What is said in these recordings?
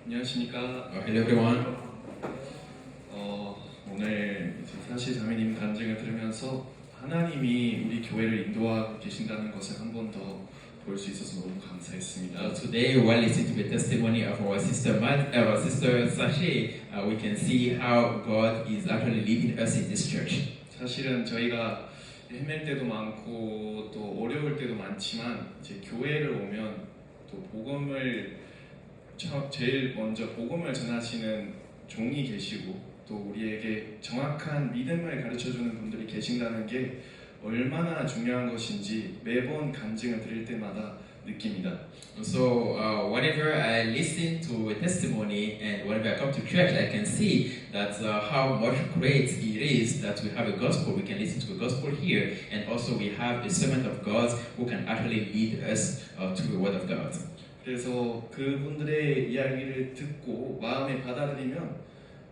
안녕하십니까. Hello everyone. 오늘 이제 사실 자매님 간증을 들으면서 하나님이 우리 교회를 인도하고 계신다는 것을 한 번 더 볼 수 있어서 너무 감사했습니다. Today, while listening to the testimony of our our sister Sashi, we can see how God is actually leading us in this church. 사실은 저희가 헤맬 때도 많고 또 어려울 때도 많지만 이제 교회를 오면 또 복음을 제일 먼저 복음을 전하시는 종이 계시고 또 우리에게 정확한 믿음을 가르쳐주는 분들이 계신다는 게 얼마나 중요한 것인지 매번 간증을 드릴 때마다 느낍니다. So whenever I listen to a testimony and whenever I come to church, I can see that how much great it is that we have a gospel. We can listen to the gospel here, and also we have a servant of God who can actually lead us to the word of God. 그래서 그분들의 이야기를 듣고 마음에 받아들이면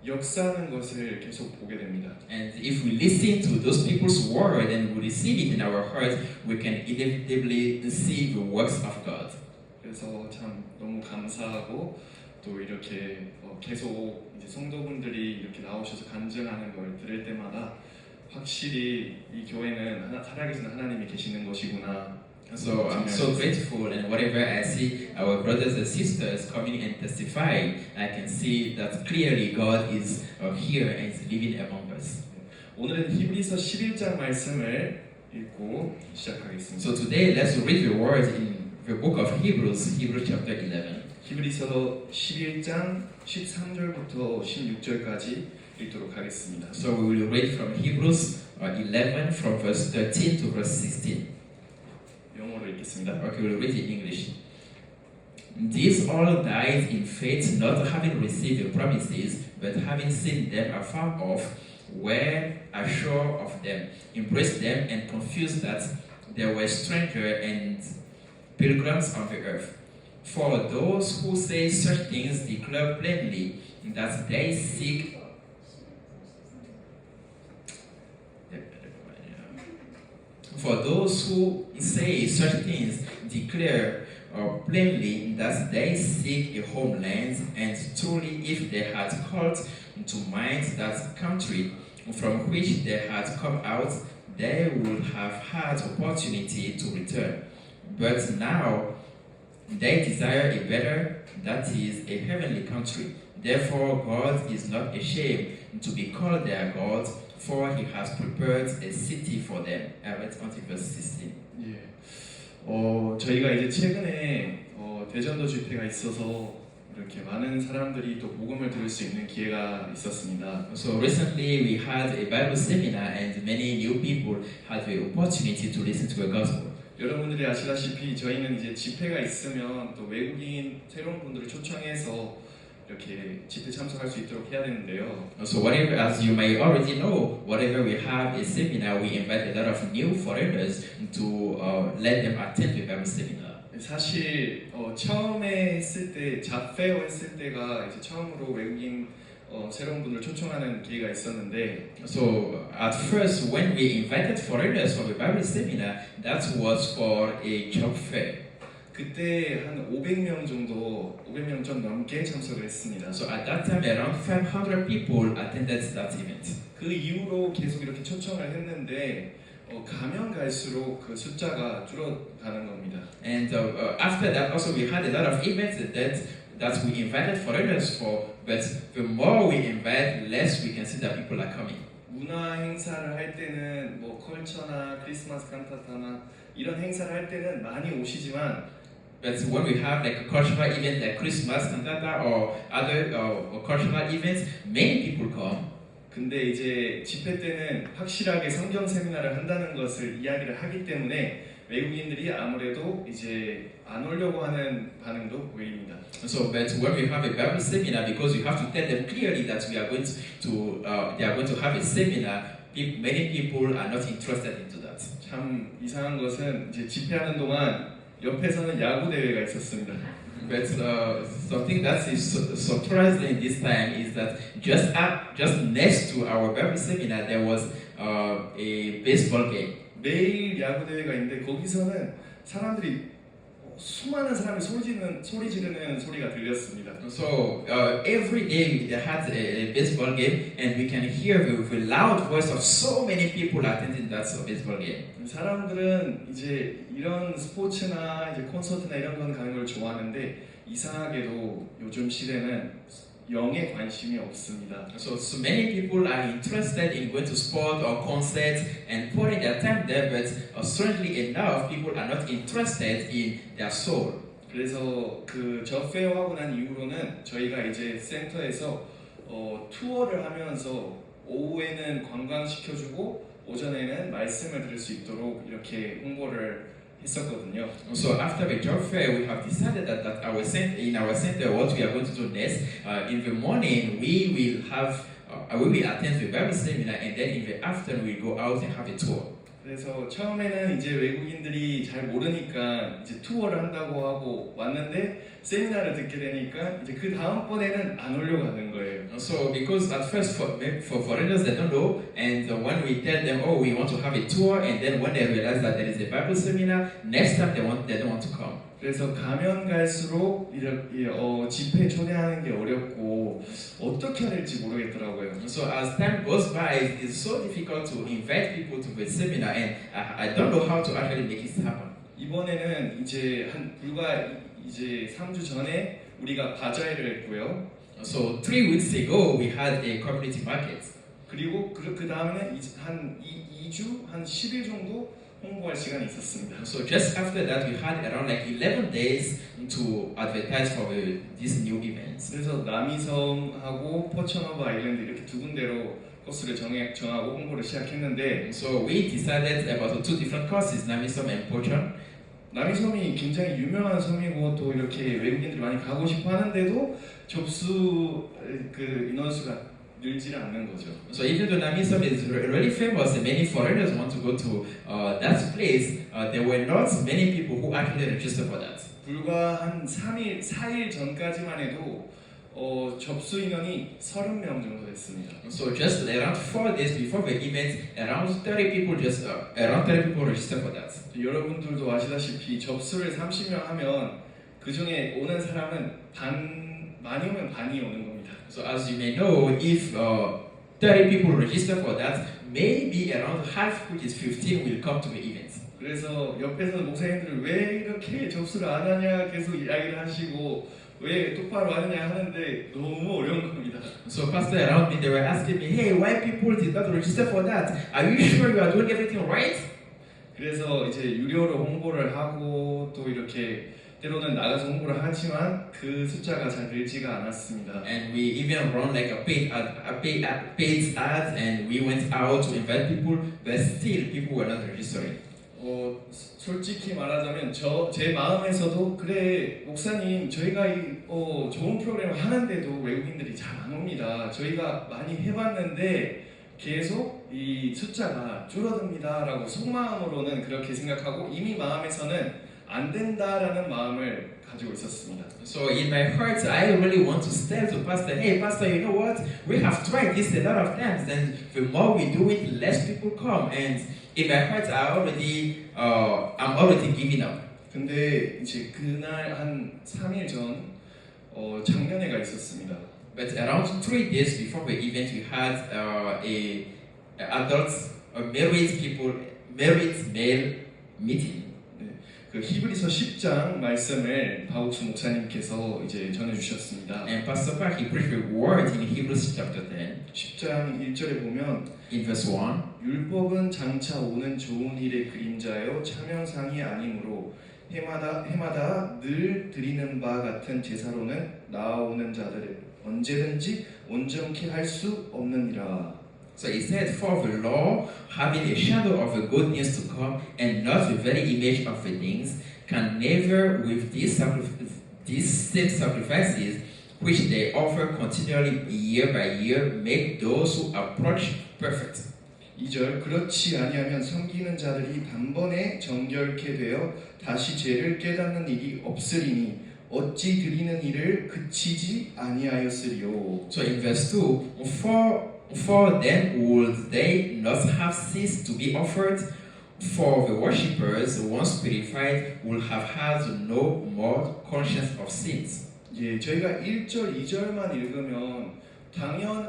역사하는 것을 계속 보게 됩니다. And if we listen to those people's word and we receive it in our hearts, we can inevitably see the works of God. 그래서 참 너무 감사하고 또 이렇게 계속 이제 성도분들이 이렇게 나오셔서 간증하는 걸 들을 때마다 확실히 이 교회는 살아계신 하나님이 계시는 것이구나. So I'm so grateful, and whatever I see our brothers and sisters coming and testifying, I can see that clearly God is here and is living among us. 오늘은 히브리서 11장 말씀을 읽고 시작하겠습니다. So today let's read the words in the book of Hebrews, Hebrews chapter 11. 히브리서 11장 13절부터 16절까지 읽도록 하겠습니다. So we will read from Hebrews 11 from verse 13 to verse 16. 영어로 읽겠습니다. Okay, we'll read in English. These all died in faith, not having received the promises, but having seen them afar off, were assured of them, embraced them, and confused that they were strangers and pilgrims on the earth. For those who say such things declare plainly that they seek For those who say such things declare plainly that they seek a homeland, and truly if they had called to mind that country from which they had come out, they would have had opportunity to return. But now they desire a better, that is, a heavenly country. Therefore God is not ashamed to be called their God, for he has prepared a city for them. I read until verse 16. 예. 저희가 이제 최근에 대전도 집회가 있어서 이렇게 많은 사람들이 또 복음을 들을 수 있는 기회가 있었습니다. So recently we had a Bible seminar and many new people had the opportunity to listen to the gospel. 여러분들이 아시다시피 저희는 이제 집회가 있으면 또 외국인 새로운 분들을 초청해서 이렇게 집회 참석할 수 있도록 해야 되는데요. So whatever, as you may already know, whenever we have a seminar, we invite a lot of new foreigners to let them attend the Bible seminar. 사실 처음에 했을 때 잡페어 했을 때가 이제 처음으로 외국인 새로운 분을 초청하는 기회가 있었는데, So at first, when we invited foreigners for the Bible seminar, that was for a job fair. 그때 한 500명 좀 넘게 참석을 했습니다. So at that time, around 500 people attended that event. 그 이후로 계속 이렇게 초청을 했는데 가면 갈수록 그 숫자가 줄어가는 겁니다. And after that, also we had a lot of events that we invited foreigners for, but the more we invite, less we can see that people are coming. 문화 행사를 할 때는 뭐 컬처나 크리스마스 칸타타나 이런 행사를 할 때는 많이 오시지만 But when we have like a cultural event like Christmas, cantata, or other cultural events, many people come. 근데 이제 집회 때는 확실하게 성경 세미나를 한다는 것을 이야기를 하기 때문에 외국인들이 아무래도 이제 안 오려고 하는 반응도 보입니다. So, but when we have a Bible seminar, because you have to tell them clearly that we are going to they are going to have a seminar, many people are not interested into that. 참 이상한 것은 이제 집회하는 동안 옆에서는 야구 대회가 있었습니다. But something that is surprising this time is that just next to our Bible seminar there was a baseball game. 매일 야구 대회가 있는데 거기서는 사람들이 수많은 사람이 소리 지르는 소리가 들렸습니다. So every day they had a baseball game, and we can hear the loud voice of so many people attending that baseball game. 사람들은 이제 이런 스포츠나 이제 콘서트나 이런 건 가는 걸 좋아하는데 이상하게도 요즘 시대는 영에 관심이 없습니다. So many people are interested in going to sport or concerts and putting their time there, but strangely enough, people are not interested in their soul. 그래서 그 저페어 하고 난 이후로는 저희가 이제 센터에서 투어를 하면서 오후에는 관광시켜주고 오전에는 말씀을 들을 수 있도록 이렇게 홍보를 했었거든요. So after the job fair, we have decided that in our center, what we are going to do next, in the morning we will attend the Bible seminar, and then in the afternoon we go out and have a tour. 그래서 처음에는 이제 외국인들이 잘 모르니까 이제 투어를 한다고 하고 왔는데 세미나를 듣게 되니까 이제 그 다음번에는 안 오려고 하는 거예요. So because at first for foreigners they don't know, and when we tell them, oh, we want to have a tour, and then when they realize that there is a Bible seminar, next time they don't want to come. 그래서 가면 갈수록 이렇게 집회 초대하는 게 어렵고 어떻게 해야 될지 모르겠더라고요. So as time goes by, it's so difficult to invite people to the seminar, and I don't know how to actually make it happen. 이번에는 이제 불과 이제 3주 전에 우리가 바자회를 했고요. So 3 weeks ago we had a community market. 그리고 그 다음에 한 2주 한 10일 정도 홍보할 시간이 있었습니다. So just after that we had around like 11 days to advertise for these new events. 그래서 남이섬하고 포천허브 아일랜드 이렇게 두 군데로 코스를 정하고 홍보를 시작했는데 So we decided about 2 different courses, Namisom and Pochon. 남이섬이 굉장히 유명한 섬이고 또 이렇게 외국인들이 많이 가고 싶어 하는데도 접수 그 인원수가 늘지 않는 거죠. So even though Namisom is really famous and many foreigners want to go to that place, there were not many people who actually registered for that. 불과 한 4일 전까지만 해도 접수 인원이 30명 정도 됐습니다. So just around 4 days before the event, around 30 people registered for that. 여러분들도 아시다시피 접수를 30명 하면 그 중에 오는 사람은 많이 오면 반이 오는 겁니다. So as you may know, if 30 people register for that, maybe around half, which is 15, will come to the event. 그래서 옆에서 목사님들은 왜 이렇게 접수를 안 하냐 계속 이야기를 하시고 왜 똑바로 하느냐 하는데 너무 어려운 겁니다. So pastor around me, they were asking me, hey, why people did not register for that? Are you sure you are doing everything right? 그래서 이제 유료로 홍보를 하고 또 이렇게 때로는 나가서 홍보를 하지만 그 숫자가 잘 늘지가 않았습니다. And we even run like a paid ad, and we went out to invite people, but still people were not registering. 솔직히 말하자면 제 마음에서도 그래 목사님 저희가 좋은 프로그램을 하는데도 외국인들이 잘 안 옵니다. 저희가 많이 해봤는데 계속 이 숫자가 줄어듭니다라고 속마음으로는 그렇게 생각하고 이미 마음에서는 안 된다라는 마음을 가지고 있었습니다. So in my heart, I really want to tell to pastor, hey pastor, you know what? We have tried this a lot of times, and the more we do it, less people come. And in my heart, I'm already giving up. 근데 이제 그날 한 3일 전 작년회가 있었습니다. But around 3 days before the event, we had married male meeting. 그 히브리서 10장 말씀을 바욱수 목사님께서 이제 전해주셨습니다. And Pastor Park, he preached a word in Hebrews chapter 10. 10장 1절에 보면 In verse 1, 율법은 장차 오는 좋은 일의 그림자요 참형상이 아니므로 해마다 늘 드리는 바 같은 제사로는 나아오는 자들을 언제든지 온전케 할 수 없느니라. So he said, for the law, having a shadow of the good news to come, and not the very image of the things, can never, with these same sacrifices, which they offer continually year by year, make those who approach perfect. 2절 그렇지 아니하면 섬기는 자들이 단번에 정결케 되어 다시 죄를 깨닫는 일이 없으리니 어찌 드리는 일을 그치지 아니하였으리요. So in verse 2, for then would they not have ceased to be offered, for the worshippers, once purified, will have had no more conscience of sins. 예, 저희가 1절, 2절만 읽으면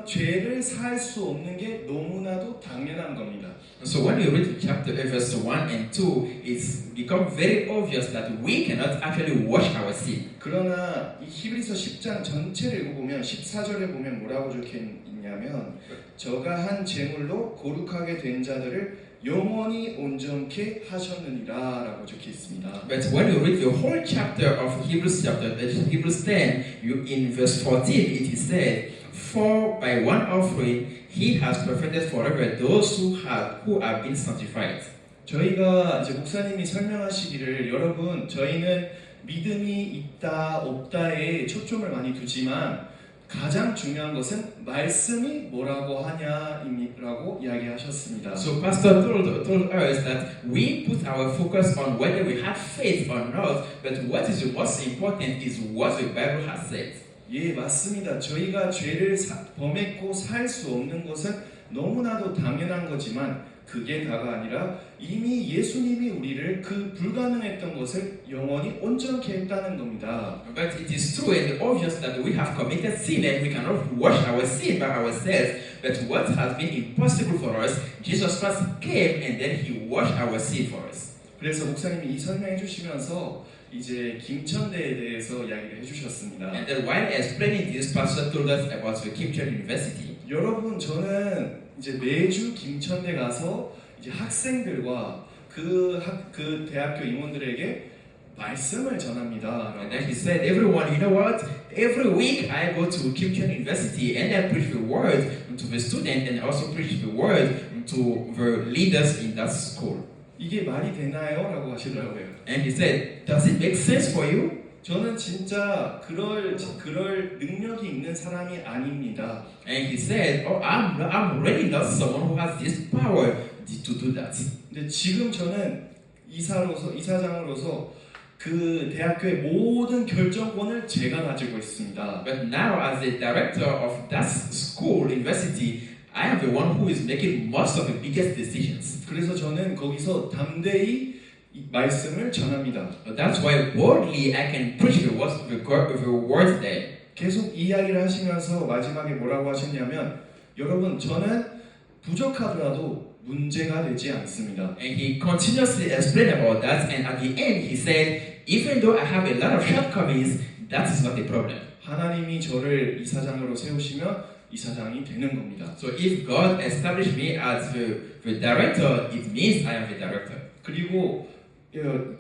죄를 살 수 없는 게 너무나도 당연한 겁니다. So when you read chapter verse 1 and 2, it's become very obvious that we cannot actually wash our sin. 그러나 이 히브리서 10장 전체를 읽어보면 14절에 보면 뭐라고 적혀 있냐면 저가 한 제물로 거룩하게 된 자들을 영원히 온전케 하셨느니라 라고 적혀 있습니다. But when you read the whole chapter of Hebrews 10, in verse 14 it is said, for by one offering he has perfected forever those who have been sanctified. 저희가 이제 목사님이 설명하시기를 여러분 저희는 믿음이 있다 없다에 초점을 많이 두지만 가장 중요한 것은 말씀이 뭐라고 하냐라고 이야기하셨습니다. So Pastor told us that we put our focus on whether we have faith or not, but what is the most important is what the Bible has said. 예, 맞습니다. 저희가 죄를 범했고 살 수 없는 것은 너무나도 당연한 거지만 그게 다가 아니라 이미 예수님이 우리를 그 불가능했던 것을 영원히 온전케 했다는 겁니다. But it is true and obvious that we have committed sin and we cannot wash our sin by ourselves. But what has been impossible for us, Jesus Christ came and then He washed our sin for us. 그래서 목사님이 이 설명해 주시면서 이제 김천대에 대해서 이야기를 해주셨습니다. And then while explaining this, Pastor told us about the Kim-Cheon University. 여러분 저는 이제 매주 김천대 가서 이제 학생들과 그 대학교 임원들에게 말씀을 전합니다. And then he said, everyone, you know what? Every week I go to Kim-Cheon University and I preach the word to the student and also preach the word to the leaders in that school. 이게 말이 되나요? 라고 하시더라고요. And he said, does it make sense for you? 저는 진짜 그럴 능력이 있는 사람이 아닙니다. And he said, oh, I'm really not someone who has this power to do that. 근데 지금 저는 이사장으로서 그 대학교의 모든 결정권을 제가 가지고 있습니다. But now as the director of that school, university, I am the one who is making most of the biggest decisions. 그래서 저는 거기서 담대히 이 말씀을 전합니다. That's why boldly I can preach the word there. 계속 이야기를 하시면서 마지막에 뭐라고 하셨냐면 여러분 저는 부족하더라도 문제가 되지 않습니다. And he continuously explained about that and at the end he said, even though I have a lot of shortcomings, that is not a problem. 하나님이 저를 이사장으로 세우시면 이사장이 되는 겁니다. So if God established me as the director, it means I am the director. 그리고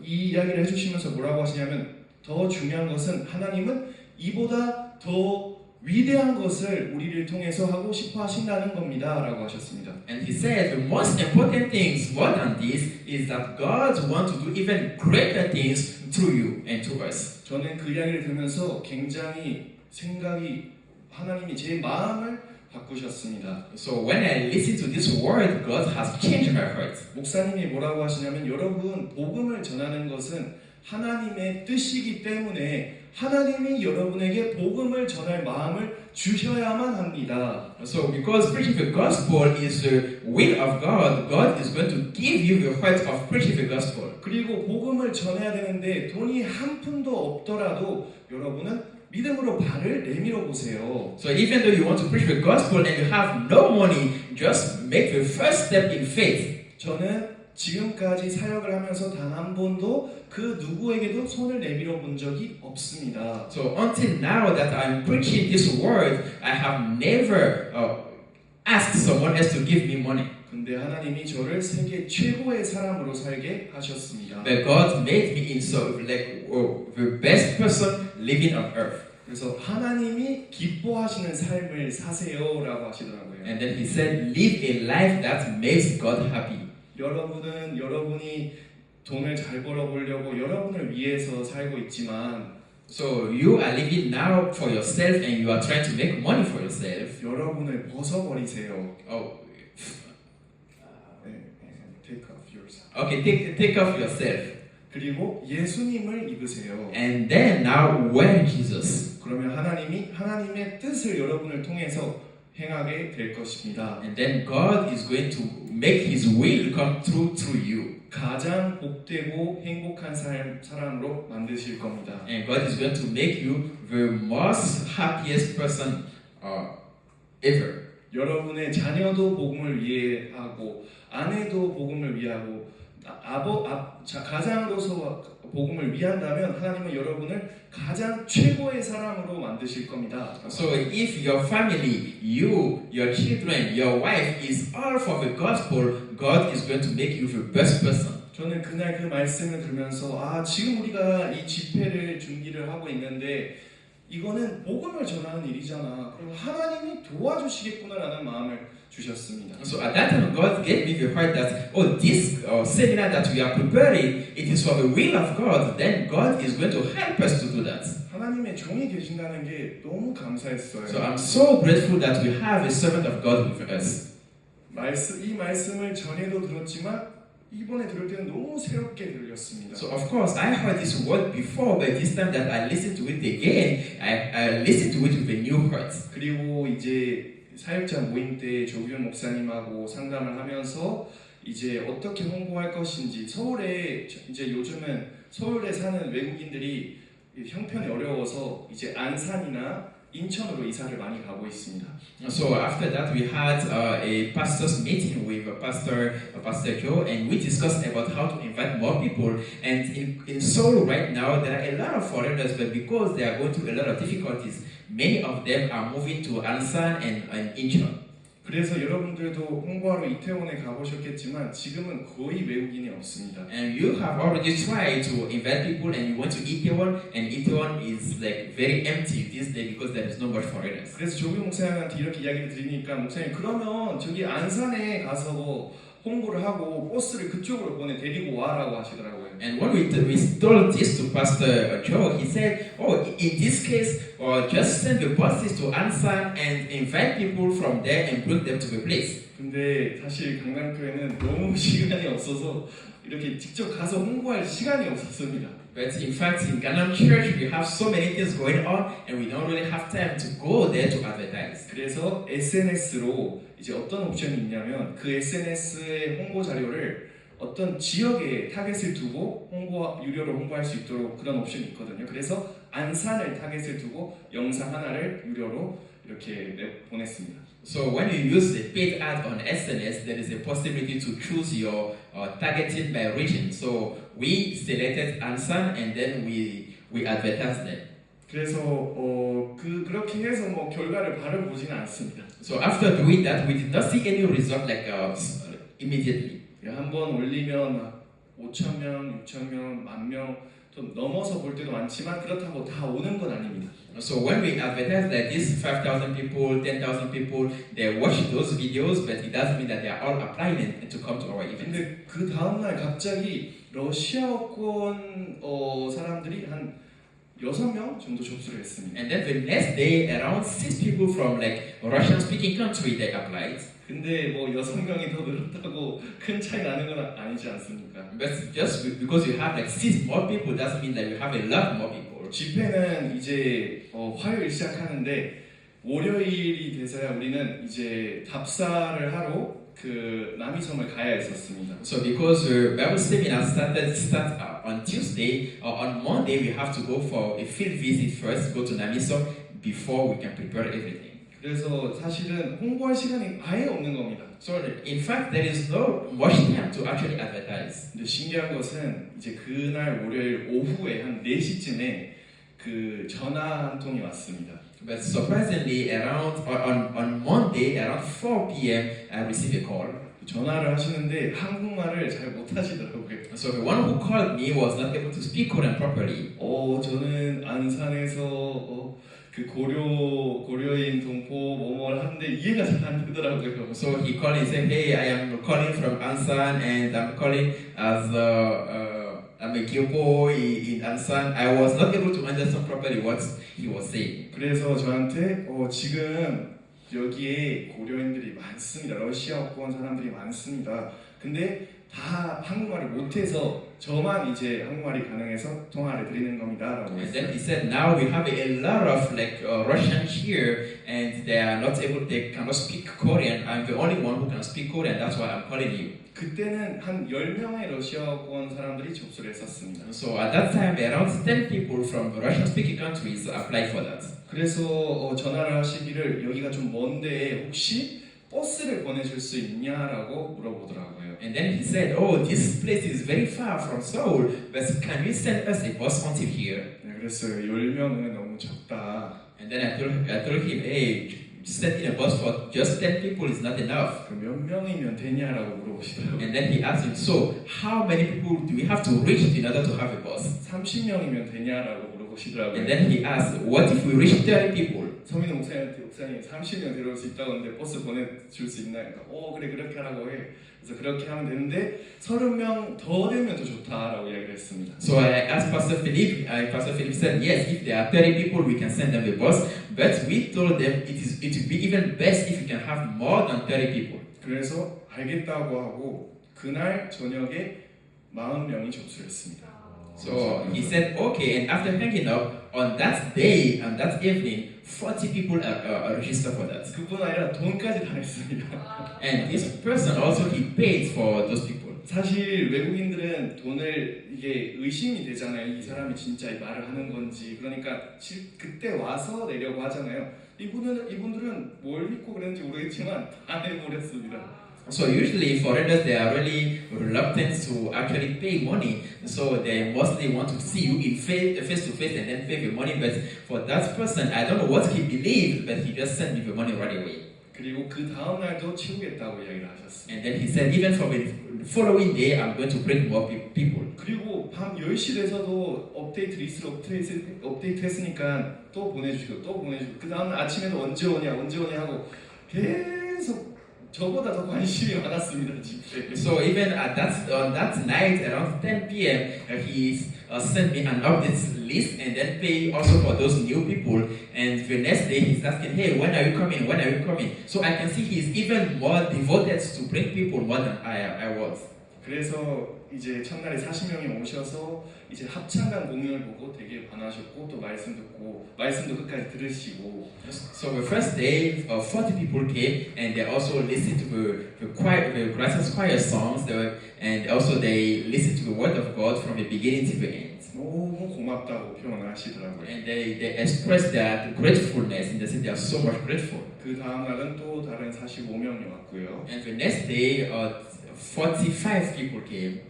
이 이야기를 해주시면서 뭐라고 하시냐면 더 중요한 것은 하나님은 이보다 더 위대한 것을 우리를 통해서 하고 싶어 하신다는 겁니다 라고 하셨습니다. And he said the most important things more than this is that God wants to do even greater things through you and to us. 저는 그 이야기를 들으면서 굉장히 하나님이 제 마음을 바꾸셨습니다. So when I listen to this word, God has changed my heart. 목사님이 뭐라고 하시냐면 여러분 복음을 전하는 것은 하나님의 뜻이기 때문에 하나님이 여러분에게 복음을 전할 마음을 주셔야만 합니다. So because preaching the gospel is the will of God, God is going to give you the heart of preaching the gospel. 그리고 복음을 전해야 되는데 돈이 한 푼도 없더라도 여러분은 믿음으로 발을 내밀어 보세요. So even though you want to preach the gospel and you have no money, just make the first step in faith. 저는 지금까지 사역을 하면서 단 한 번도 그 누구에게도 손을 내밀어 본 적이 없습니다. So until now that I'm preaching this word, I have never asked someone else to give me money. 근데 하나님이 저를 세계 최고의 사람으로 살게 하셨습니다. But God made me into like the best person living on earth. 그래서 하나님이 기뻐하시는 삶을 사세요라고 하시더라고요. And then He said, live a life that makes God happy. 여러분은 여러분이 돈을 잘 벌어보려고 여러분을 위해서 살고 있지만 So you are living now for yourself and you are trying to make money for yourself. 여러분을 벗어버리세요. Oh, Take off yourself. okay, take off yourself. 그리고 예수님을 입으세요. And then now wear Jesus. 그러면 하나님이 하나님의 뜻을 여러분을 통해서 행하게 될 것입니다. And then God is going to make His will come through you. 가장 복되고 행복한 사람으로 만드실 겁니다. And God is going to make you the most happiest person ever. 여러분의 자녀도 복음을 위해 하고 아내도 복음을 위하고 가장으로서 복음을 위한다면 하나님은 여러분을 가장 최고의 사람으로 만드실 겁니다. So if your family, you, your children, your wife is all for the gospel, God is going to make you the best person. 저는 그날 그 말씀을 들으면서 지금 우리가 이 집회를 준비를 하고 있는데 이거는 복음을 전하는 일이잖아. 그럼 하나님이 도와주시겠구나라는 마음을 주셨습니다. So at that time, God gave me the heart that, this seminar that we are preparing, it is for the will of God. Then God is going to help us to do that. 하나님의 종이 계신다는 게 너무 감사했어요. So I'm so grateful that we have a servant of God with us. 이 말씀을 전에도 들었지만 이번에 들을 때는 너무 새롭게 들렸습니다. So of course I heard this word before, but this time that I listened to it again, I listened to it with a new heart. 그리고 이제 사역자 모임 때 조규현 목사님하고 상담을 하면서 이제 어떻게 홍보할 것인지 서울에 이제 요즘은 서울에 사는 외국인들이 형편이 어려워서 이제 안산이나 인천으로 이사를 많이 가고 있습니다. So after that we had a pastor's meeting with Pastor Joe, and we discussed about how to invite more people. And in Seoul right now there are a lot of foreigners, but because they are going through a lot of difficulties, many of them are moving to Ansan and Incheon. 그래서 여러분들도 홍보하러 이태원에 가보셨겠지만 지금은 거의 외국인이 없습니다. And you have already tried to invite people, and you went to Itaewon, and Itaewon is like very empty this day because there is no more foreigners. 그래서 조규 목사님한테 이렇게 이야기를 드리니까 목사님 그러면 저기 안산에 가서 홍보를 하고 버스를 그쪽으로 데리고 와라고 하시더라고요. And when we told this to Pastor Joe, he said, in this case, just send the buses to Ansan and invite people from there and bring them to the place. 근데 사실 강남교회는 너무 시간이 없어서 이렇게 직접 가서 홍보할 시간이 없었습니다. But in fact, in Gangnam Church, we have so many things going on, and we don't really have time to go there to advertise. 그래서 SNS로 이제 어떤 옵션이 있냐면 그 SNS의 홍보 자료를 어떤 지역에 타겟을 두고 유료로 홍보할 수 있도록 그런 옵션이 있거든요. 그래서 안산을 타겟을 두고 영상 하나를 유료로 이렇게 보냈습니다. So when you use the paid ad on SNS, there is a possibility to choose your targeted by region. So we selected Ansan, and then we advertised them. 그래서 그렇게 해서 결과를 바로 보지는 않습니다. So after doing that, we did not see any result immediately. 한번 올리면 막 5,000명, 6,000명, 10,000명 좀 넘어서 볼 때도 많지만 그렇다고 다 오는 건 아닙니다. So when we advertise like this, 5,000 people, 10,000 people, they watch those videos, but it doesn't mean that they are all applying to come to our event. 근데 그 다음 날 갑자기 러시아어권 사람들이 한 6명 정도 접수를 했습니다. And then the next day, around 6 people from like Russian-speaking country they applied. 근데 6명이 더 늘었다고 큰 차이 나는 건 아니지 않습니까? But just because you have like 6 more people doesn't mean that you have a lot more people. 집회는 이제 화요일 시작하는데 월요일이 돼서야 우리는 이제 답사를 하러 그 남이섬을 가야 했었습니다. So because the Bible seminar starts on Tuesday, on Monday we have to go for a field visit first, go to Namisom before we can prepare everything. 그래서 사실은 홍보할 시간이 아예 없는 겁니다. So in fact there is no much time to actually advertise. 근데 신기한 것은 이제 그날 월요일 오후에 한 4시쯤에 그 전화 한 통이 왔습니다. But surprisingly, around on Monday, around 4 p.m., I received a call. 전화를 하시는데 한국말을 잘 못하시더라고요. So the one who called me was not able to speak Korean properly. 저는 안산에서 그 고려인 동포 뭐뭘 하는데 이해가 잘 안 되더라고요. So he called and said, "Hey, I am calling from Ansan, and I'm calling as I'm a Kyopo in Ansan." I was not able to understand properly what he was saying. 그래서 저한테 지금 여기에 고려인들이 많습니다. 러시아어권 사람들이 많습니다. 근데 다 한국말을 못해서 저만 이제 한국말이 가능해서 통화를 드리는 겁니다라고 And then 했어요. he said, now we have a lot of Russians here, and they are not able, they cannot speak Korean. I'm the only one who can speak Korean. That's why I'm calling you. 그때는 한 10명의 러시아권 사람들이 접수를 했었습니다. So at that time, around 10 people from Russian-speaking countries applied for that. 그래서 전화를 하시기를 여기가 좀 먼데 혹시 버스를 보내줄 수 있냐라고 물어보더라고요. And then he said, oh, this place is very far from Seoul, but can you send us a bus until here? 네, 그랬어요. 10명은 너무 적다. And then I told him, hey, sending a bus for just 10 people is not enough. 그 몇 명이면 되냐라고 물어보시더라고요. And then he asked him, so how many people do we have to reach in order to have a bus? 30명이면 되냐라고 물어보시더라고요. And then he asked, what if we reach 30 people? 서민호 목사님 30명 데려올 수 있다고 하는데 버스 보내줄 수 있나? 그러니까 그래 그렇게 하라고 해. 그래서 그렇게 하면 되는데 30명 더 되면 더 좋다라고 이야기를 했습니다. So I asked Pastor Philip. Pastor Philip said, yes, if there are 30 people, we can send them a bus. But we told them it would be even best if we can have more than 30 people. 그래서 알겠다고 하고 그날 저녁에 40명이 접수를 했습니다. So he said, okay, and after hanging up, on that day and that evening, 40 people are registered for that. 그뿐 아니라 돈까지 다 냈습니다. And this person also, he paid for those people. 사실 외국인들은 돈을 이게 의심이 되잖아요. 이 사람이 진짜 이 말을 하는 건지. 그러니까 그때 와서 내려고 하잖아요. 이분들은 뭘 믿고 그랬는지 모르겠지만 다 내버렸습니다. So usually foreigners, they are really reluctant to actually pay money. So they mostly want to see you in face to face and then pay the money. But for that person, I don't know what he believed, but he just sent me the money right away. 그리고 그 다음 날도 채우겠다고 이야기를 하셨어요. And then he said, even for the following day, I'm going to bring more people. 그리고 밤 10시 돼서도 업데이트 리스트를 업데이트했으니까 또 보내주시고 또 보내주시고 그 다음 날 아침에도 언제 오냐 하고 계속 저보다 더 관심이 많았습니다. 집에. So even on that night around 10 p.m., he sent me an update list and then pay also for those new people. And the next day he's asking, hey, when are you coming? When are you coming? So I can see he's even more devoted to bring people more than I was. 그래서 이제 첫날에 40명이 오셔서 이제 합창단 공연을 보고 되게 반하셨고 또 말씀도 끝까지 들으시고. So the first day, 40 people came and they also listened to the choir, the grassroots choir songs, and also they listened to the word of God from the beginning to the end. 너무 고맙다고 표현을 하시더라고요. And they expressed their gratefulness and they said they are so much grateful. 그 다음 날은 또 다른 45명이 왔고요. And the next day, 45 people came.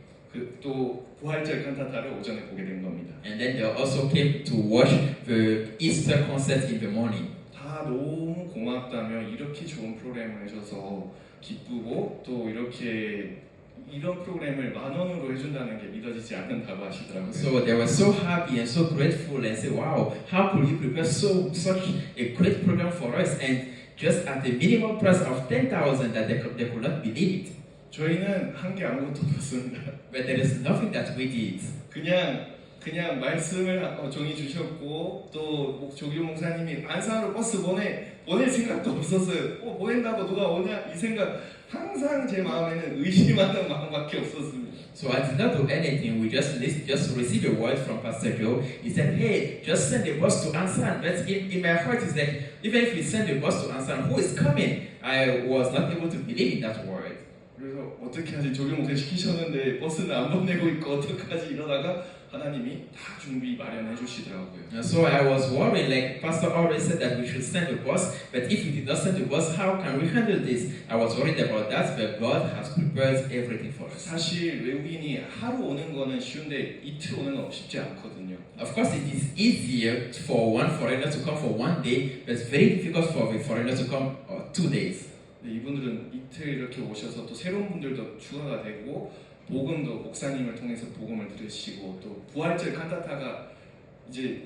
또 부활절 칸타타를 오전에 보게 된 겁니다. And then they also came to watch the Easter concert in the morning. 다 너무 고맙다며 이렇게 좋은 프로그램을 해줘서 기쁘고 또 이런 프로그램을 10,000원으로 해준다는 게 믿어지지 않는다고 하시더라고요. So they were so happy and so grateful and said, wow, how could you prepare such a great program for us? And just at the minimum price of 10,000 that they could not believe it. 저희는 한 게 아무것도 없었습니다. But there is nothing that we did. 그냥 말씀을 종이 주셨고 또 조규 목사님이 안산으로 버스 보낼 생각도 없었어요. 보낸다고 누가 오냐 이 생각 항상 제 마음에는 의심하는 마음밖에 없었습니다. So I did not do anything. We just received a word from Pastor Joe. He said, "Hey, just send the bus to Ansan." But in my heart, it's like, even if we send the bus to Ansan, who is coming? I was not able to believe in that word. 그래서 어떻게 하지? 조규 목사 시키셨는데 버스는 안 보내고 있고 어떡하지? 이러다가 하나님이 다 준비 마련해 주시더라고요. So I was worried, like Pastor already said that we should send the bus, but if we did not send the bus, how can we handle this? I was worried about that, but God has prepared everything for us. 사실 외국인이 하루 오는 거는 쉬운데 이틀 오는 건 쉽지 않거든요. Of course, it is easier for one foreigner to come for one day, but it's very difficult for a foreigner to come 2 days. 이분들은 이틀 이렇게 오셔서 또 새로운 분들도 추가가 되고 복음도 목사님을 통해서 복음을 들으시고 또 부활절 칸타타가 이제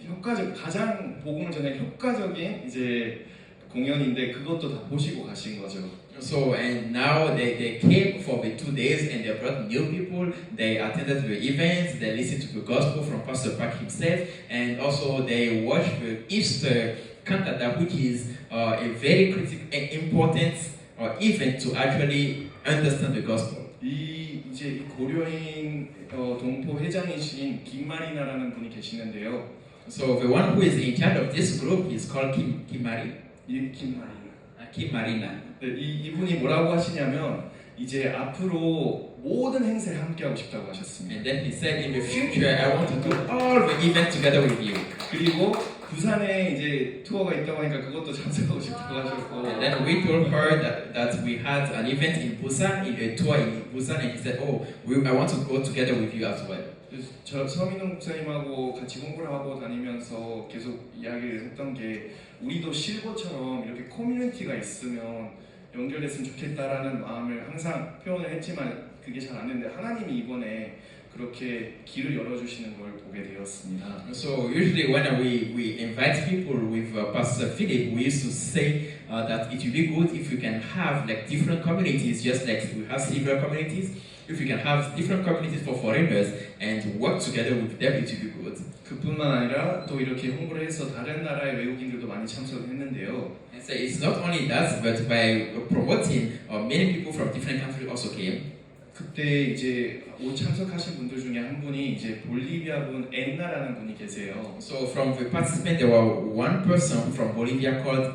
가장 복음을 전해 효과적인 이제 공연인데 그것도 다 보시고 가신 거죠. So and now they came for the 2 days and they brought new people. They attended the events. They listened to the gospel from Pastor Park himself, and also they watched the Easter cantata, which is a very critical and important event to actually understand the gospel. 이제 이 고려인 동포 회장이신 김마리나라는 분이 계시는데요. So the one who is in charge of this group is called Kim Mari. 이 김마리나. Kim Marina. 네, 이분이 뭐라고 하시냐면 이제 앞으로 모든 행사에 함께하고 싶다고 하셨습니다. And then he said, in the future, I want to do all the events together with you. 그리고 부산에 이제 투어가 있다고 하니까 그것도 참석하고 싶다고 하셨고. And then we told her that we had an event in Busan, in a tour in Busan, and she said, oh, I want to go together with you as well. 그래서 저 서민호 목사님하고 같이 공부를 하고 다니면서 계속 이야기를 했던 게 우리도 실버처럼 이렇게 커뮤니티가 있으면 연결됐으면 좋겠다라는 마음을 항상 표현을 했지만 그게 잘 안 됐는데 하나님이 이번에 그렇게 길을 열어주시는 걸 보게 되었습니다. So usually when we invite people with Pastor Philip, we used to say that it would be good if we can have like different communities, just like we have several communities. If we can have different communities for foreigners and work together with them, it would be good. 그뿐만 아니라 또 이렇게 홍보를 해서 다른 나라의 외국인들도 많이 참석했는데요. And so it's not only that, but by promoting, many people from different countries also came. 그때 이제 참석하신 분들 중에 한 분이 이제 볼리비아 분 엔나라는 분이 계세요. So from the participants, there were one person from Bolivia called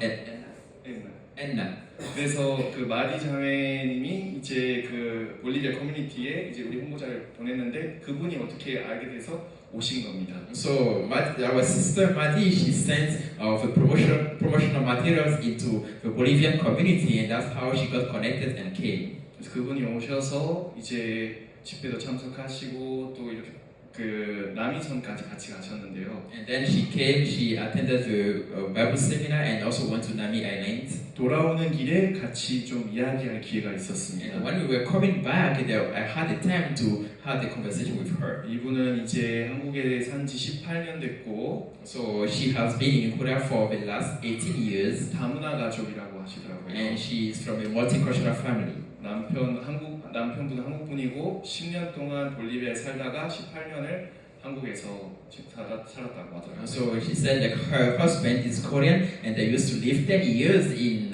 Enna. 그래서 그 마디 자매님이 이제 그 볼리비아 커뮤니티에 이제 우리 홍보자를 보냈는데 그분이 어떻게 알게 돼서 오신 겁니다. So our sister Madi, she sent the promotional materials into the Bolivian community, and that's how she got connected and came. 그래서 그분이 오셔서 이제 집회도 참석하시고 또 이렇게 그 남이섬까지 같이 가셨는데요. And then she came, she attended the Bible seminar and also went to Nami Island. 돌아오는 길에 같이 좀 이야기할 기회가 있었습니다. And when we were coming back, I had the time to have the conversation with her. 이분은 이제 한국에 산지 18년 됐고, So she has been in Korea for the last 18 years, 다문화 가족이라고 하시더라고요. and she is from a multicultural family. 남편분은 한국분이고 10년 동안 볼리비아에 살다가 18년을 한국에서 살았다고 하더라고요. So she said that her husband is Korean and they used to live 10 years in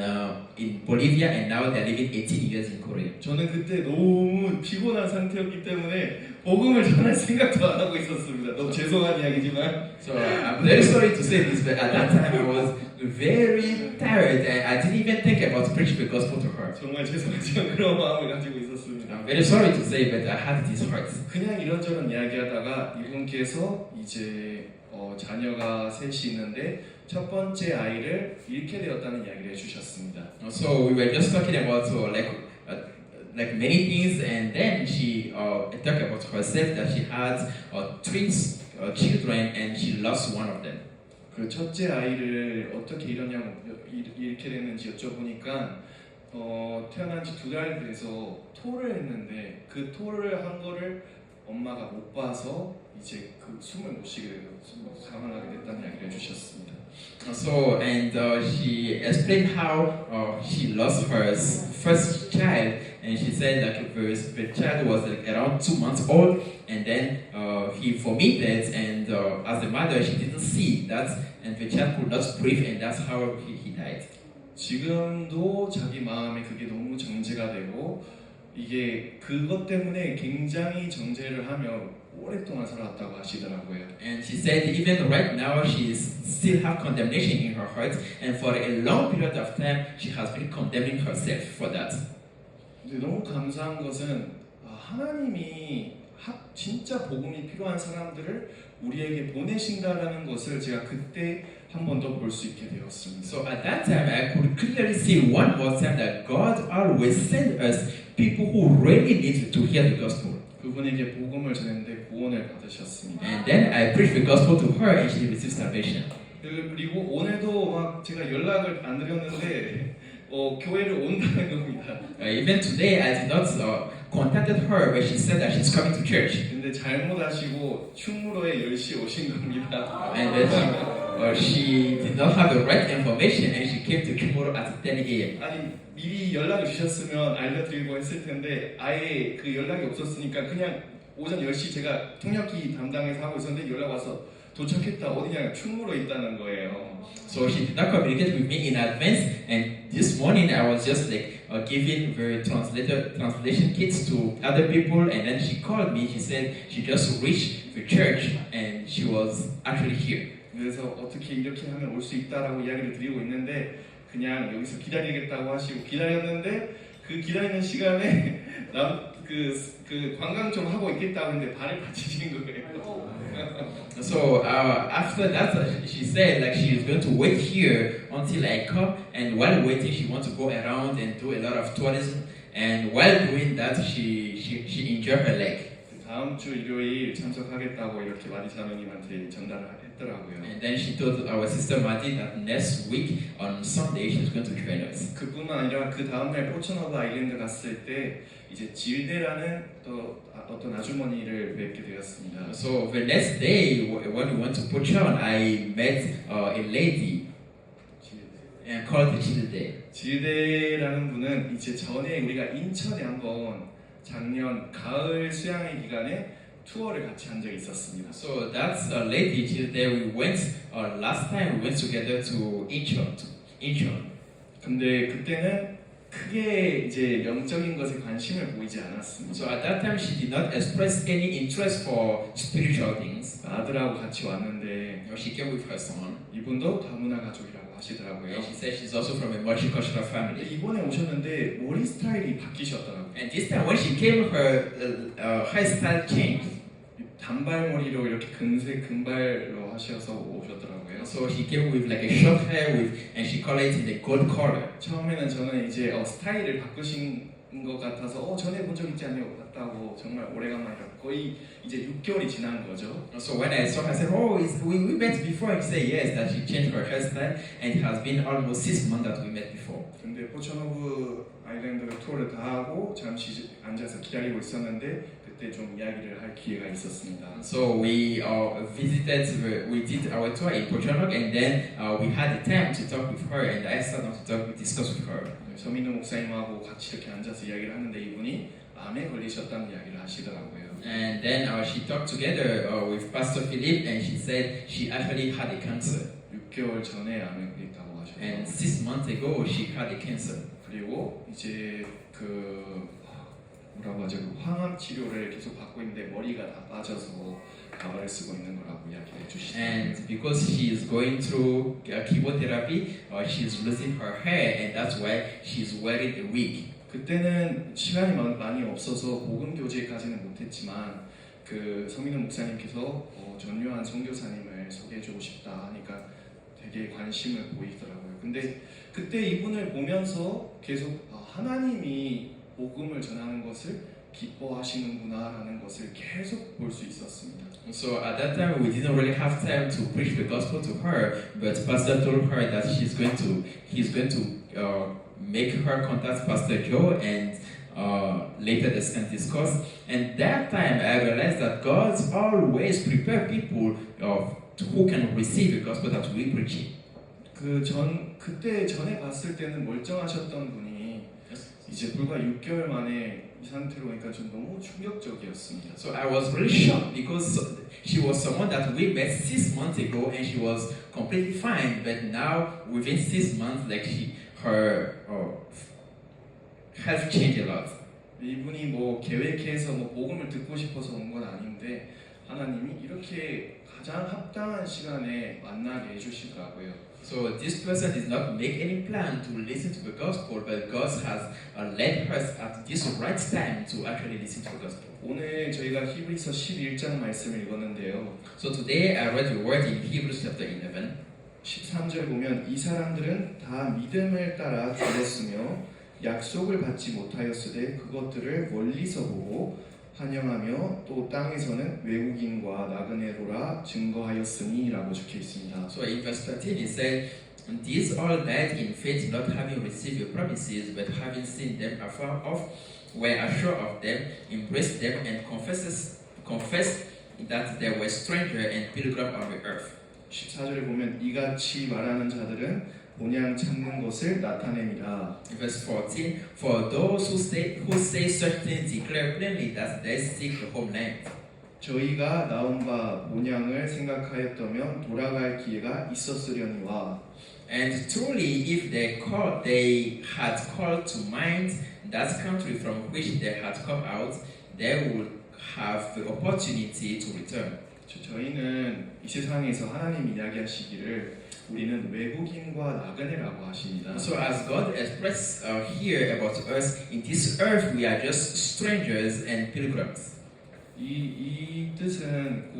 Bolivia and now they're living 18 years in Korea. 저는 그때 너무 피곤한 상태였기 때문에 복음을 전할 생각도 안 하고 있었습니다. 너무 죄송한 이야기지만. So I'm very sorry to say this, but at that time I was very tired and I didn't even think about preaching the gospel to her. 정말 죄송하지만 그런 마음을 가지고 있었습니다. I'm very sorry to say, but I had this heart. 그냥 이런저런 이야기하다가 이분께서 이제 자녀가 셋이 있는데 첫 번째 아이를 잃게 되었다는 이야기를 해주셨습니다. So we were just talking about like many things, and then she talked about herself that she had twins children and she lost one of them. 그 첫째 아이를 어떻게 잃게 됐는지 여쭤보니까 태어난 지 2달 돼서 토를 했는데 그 토를 한 거를 엄마가 못 봐서 이제 그 숨을 못 쉬게 돼서 사망하게 됐다는 이야기를 해주셨습니다. So and she explained how she lost her first child, and she said that the child was like around 2 months old, and then he vomited, and as the mother she didn't see that, and the child could not breathe, and that's how he died. 지금도 자기 마음에 그게 너무 정제가 되고 이게 그것 때문에 굉장히 정제를 하며 오랫동안 살아왔다고 하시더라고요. And she said even right now she still have condemnation in her heart, and for a long period of time she has been condemning herself for that. 근데 너무 감사한 것은 하나님이 진짜 복음이 필요한 사람들을 우리에게 보내신다라는 것을 제가 그때 한 번 더 볼 수 있게 되었습니다. So at that time I could clearly see one more time that God always sends us people who really need to hear the gospel. 그분에게 복음을 전했는데 구원을 받으셨습니다. And then I preached the gospel to her and she received salvation. 그리고 오늘도 막 제가 연락을 안 드렸는데 교회를 온다는 겁니다. Even today I did not contacted her when she said that she's coming to church. 근데 잘못 아시고 충무로에 10시에 오신 겁니다. And then she did not have the right information and she came to Kimuro at 10 a.m. 아니 미리 연락을 주셨으면 알려드리고 했을 텐데 아예 그 연락이 없었으니까 그냥 오전 10시 제가 통역기 담당해서 하고 있었는데 연락 와서 도착했다 어디냐 충무로 있다는 거예요. So she did not communicate with me in advance, and this morning I was just like giving the translation kits to other people, and then she called me. She said she just reached the church and she was actually here. 그래서 어떻게 이렇게 하면 올 수 있다라고 이야기를 드리고 있는데 그냥 여기서 기다리겠다고 하시고 기다렸는데 그 기다리는 시간에 그 관광 좀 하고 있겠다고 했는데 발을 다치신 거예요. So after that, she said like she is going to wait here until I come, and while waiting, she wants to go around and do a lot of tourism. And while doing that, she injured her leg. 다음 주 일요일 참석하겠다고 이렇게 마디 자매님한테 전달을 했더라고요. And then she told our sister Madi that next week on Sunday she's going to join us. 그뿐만 아니라 그 다음 날 포천허브 아일랜드 갔을 때 이제 질데라는 또 어떤 아주머니를 뵙게 되었습니다. So the next day when we went to Pocheon, I met a lady called Jilde. 질데라는 분은 이제 전에 우리가 인천에 한번 작년 가을 수양회 기간에 투어를 같이 한 적이 있었습니다. So that's a lady Jilde. We went last time we went together to Incheon. 근데 그때는 크게 이제 영적인 것에 관심을 보이지 않았습니다. So at that time she did not express any interest for spiritual things. 아들하고 같이 왔는데 She came with her son. 이분도 다문화 가족이라고 하시더라고요. And she said she's also from a multicultural family. 이번에 오셨는데 머리 스타일이 바뀌셨더라고요. And this time when she came, her hairstyle changed. 단발머리로 이렇게 금발로 하셔서 오셨더라고요. So she came with like a short hair and she colored it in the gold color. 처음에는 저는 이제 스타일을 바꾸신 것 같아서 전에 본 적 있지 않냐고 봤다고 정말 오래간만이라 거의 이제 6개월이 지난 거죠. So when I saw her, I said, "Oh, we met before." And she said, "Yes, that she changed her hairstyle, and it has been almost 6 months that we met before." 근데 포천허브 아일랜드 투어를 다 하고 잠시 앉아서 기다리고 있었는데 그때 좀 이야기를 할 기회가 있었습니다. So we we did our tour in Pocheon, and then we had the time to talk with her, and I sat down to discuss with her. 서민우 목사님하고 같이 이렇게 앉아서 이야기를 하는데 이분이 암에 걸리셨다는 이야기를 하시더라고요. And then she talked together with Pastor Philip, and she said she actually had a cancer. 6개월 전에 암에 걸렸다고 하셨어요. And 6 months ago, she had a cancer. 그리고 이제 뭐라고 하죠? 황암 치료를 계속 받고 있는데 머리가 다 빠져서 가발을 쓰고 있는 거라고 이야기해 주시더라고요. And because she is going through chemotherapy, she is losing her hair, and that's why she is wearing a wig. 그때는 시간이 많이 없어서 복음 교제까지는 못했지만 그 서민우 목사님께서 전요한 선교사님을 소개해주고 싶다 하니까 되게 관심을 보이더라고요. 근데 그때 이분을 보면서 계속 하나님이 복음을 전하는 것을 기뻐하시는구나라는 것을 계속 볼 수 있었습니다. So at that time we didn't really have time to preach the gospel to her, but Pastor told her that he's going to make her contact Pastor Joe, and later they can discuss. And that time I realized that God always prepare people who can receive the gospel that we preach. 그때 전에 봤을 때는 멀쩡하셨던 분이 이제 불과 6개월 만에 이 상태로 오니까 좀 너무 충격적이었습니다. So I was really shocked because she was someone that we met 6 months ago and she was completely fine, but now within 6 months, like her health changed a lot. 이분이 계획해서 복음을 듣고 싶어서 온 건 아닌데 하나님이 이렇게 가장 합당한 시간에 만나게 해주시더라고요. So this person did not make any plan to listen to the gospel, but God has led us at this right time to actually listen to the gospel. 오늘 저희가 히브리서 11장 말씀을 읽었는데요. So today I read the word in Hebrews chapter 11. 13절 보면 이 사람들은 다 믿음을 따라 죽었으며 약속을 받지 못하였으되 그것들을 멀리서 보고 환영하며 또 땅에서는 외국인과 나그네로라 증거하였으니라고 적혀 있습니다. So in verse 13 it said, "These all died in faith, not having received your promises, but having seen them afar off, were assured of them, embraced them, and confessed that they were stranger and pilgrim on the earth." 14절에 보면 이같이 말하는 자들은 본향 찾는 것을 나타냅니다. Verse 14, "For those who say such things declare plainly that they seek the homeland." 저희가 나온 바 본향을 생각하였다면 돌아갈 기회가 있었으려니와 And truly, if they had called to mind that country from which they had come out, they would have the opportunity to return. 저희는 이 세상에서 하나님 이야기하시기를 우리는 외국인과 나그네라고 하십니다. So as God expressed here about us, in this earth we are just strangers and pilgrims. 이 뜻은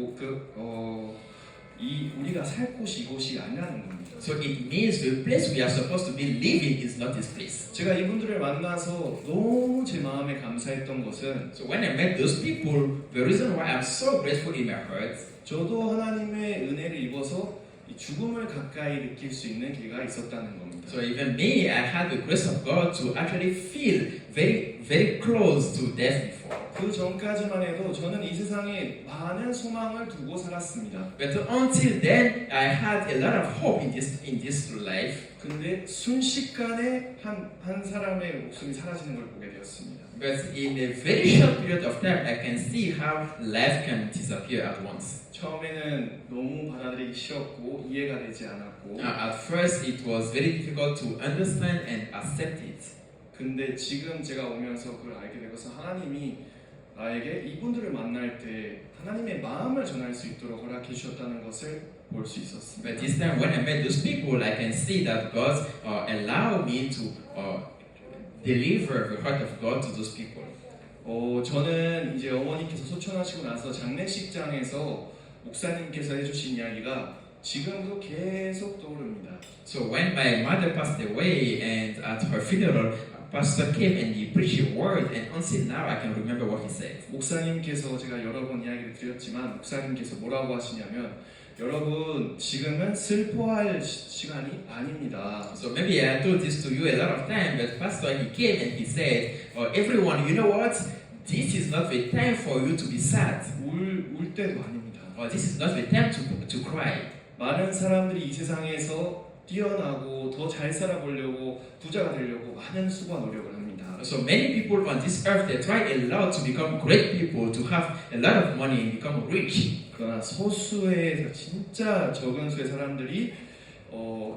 우리가 살 곳이 이곳이 아니라는 겁니다. So it means the place we are supposed to be living is not this place. 제가 이분들을 만나서 너무 제 마음에 감사했던 것은 So when I met those people, the reason why I'm so grateful in my heart, 저도 하나님의 은혜를 입어서 이 죽음을 가까이 느낄 수 있는 기회가 있었다는 겁니다. so even me, I had the grace of God to actually feel very, very close to death before. 그 전까지만 해도 저는 이 세상에 많은 소망을 두고 살았습니다. But until then, I had a lot of hope in this life. 근데 순식간에 한 사람의 목숨이 사라지는 걸 보게 되었습니다. But in a very short period of time, I can see how life can disappear at once. 처음에는 너무 받아들이기 싫었고 이해가 되지 않았고 At first, it was very difficult to understand and accept it. 근데 지금 제가 오면서 그걸 알게 되고서 하나님이 나에게 이분들을 만날 때 하나님의 마음을 전할 수 있도록 허락해 주셨다는 것을 볼 수 있었습니다. But this time, when I met those people, I can see that God allowed me to deliver the heart of God to those people. 저는 이제 어머니께서 소천하시고 나서 장례식장에서 목사님께서 해주신 이야기가 지금도 계속 떠오릅니다. So when my mother passed away and at her funeral, pastor came and he preached a word, and until now I can remember what he said. 목사님께서 제가 여러 번 이야기를 드렸지만 목사님께서 뭐라고 하시냐면 여러분 지금은 슬퍼할 시간이 아닙니다. So maybe I told this to you a lot of times, but pastor he came and he said, everyone, you know what? This is not the time for you to be sad. 울 때도 아닙니다. This is not the time to cry. 많은 사람들이 이 세상에서 뛰어나고 더 잘 살아보려고 부자가 되려고 많은 수고와 노력을 합니다. So many people on this earth they try a lot to become great people, to have a lot of money and become rich. 그러나 소수의 진짜 적은 수의 사람들이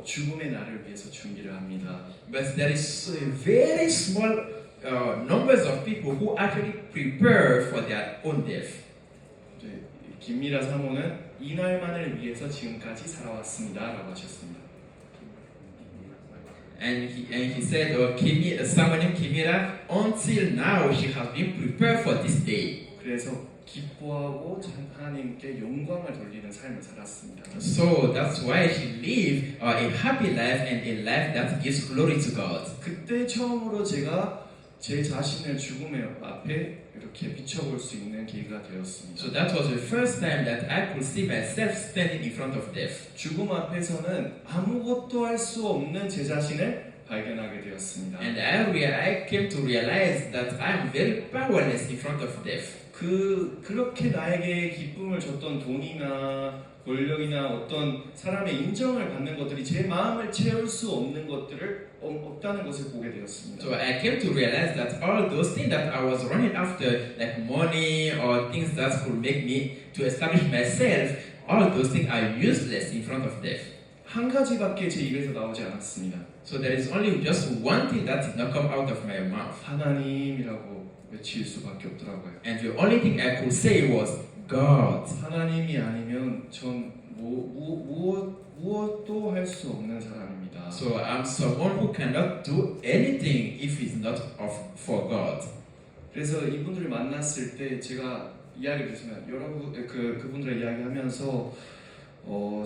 죽음의 날을 위해서 준비를 합니다. But there is a very small numbers of people who actually prepare for their own death. 김미라 사모는 이 날만을 위해서 지금까지 살아왔습니다라고 하셨습니다. And he said, someone named Kimira, until now she has been prepared for this day. 그래서 기뻐하고 하나님께 영광을 돌리는 삶을 살았습니다. So that's why she lived a happy life and a life that gives glory to God. 그때 처음으로 제가 제 자신을 죽음의 앞에 이렇게 비춰볼 수 있는 계기가 되었습니다. So that was the first time that I could see myself standing in front of death. 죽음 앞에서는 아무것도 할 수 없는 제 자신을 발견하게 되었습니다. And I came to realize that I am very powerless in front of death. 그렇게 나에게 기쁨을 줬던 돈이나 권력이나 어떤 사람의 인정을 받는 것들이 제 마음을 채울 수 없는 것들을 없다는 것을 보게 되었습니다. So I came to realize that all those things that I was running after, like money or things that could make me to establish myself, all those things are useless in front of death. 한 가지밖에 제 입에서 나오지 않았습니다. So there is only just one thing that did not come out of my mouth. 하나님이라고 외칠 수밖에 없더라고요. And the only thing I could say was God. 하나님이 아니면 전 무엇도 할 수 없는 사람입니다. So I'm someone who cannot do anything if it's not for God. 그래서 이분들을 만났을 때 제가 이야기를 했으면 여러분 그분들의 이야기하면서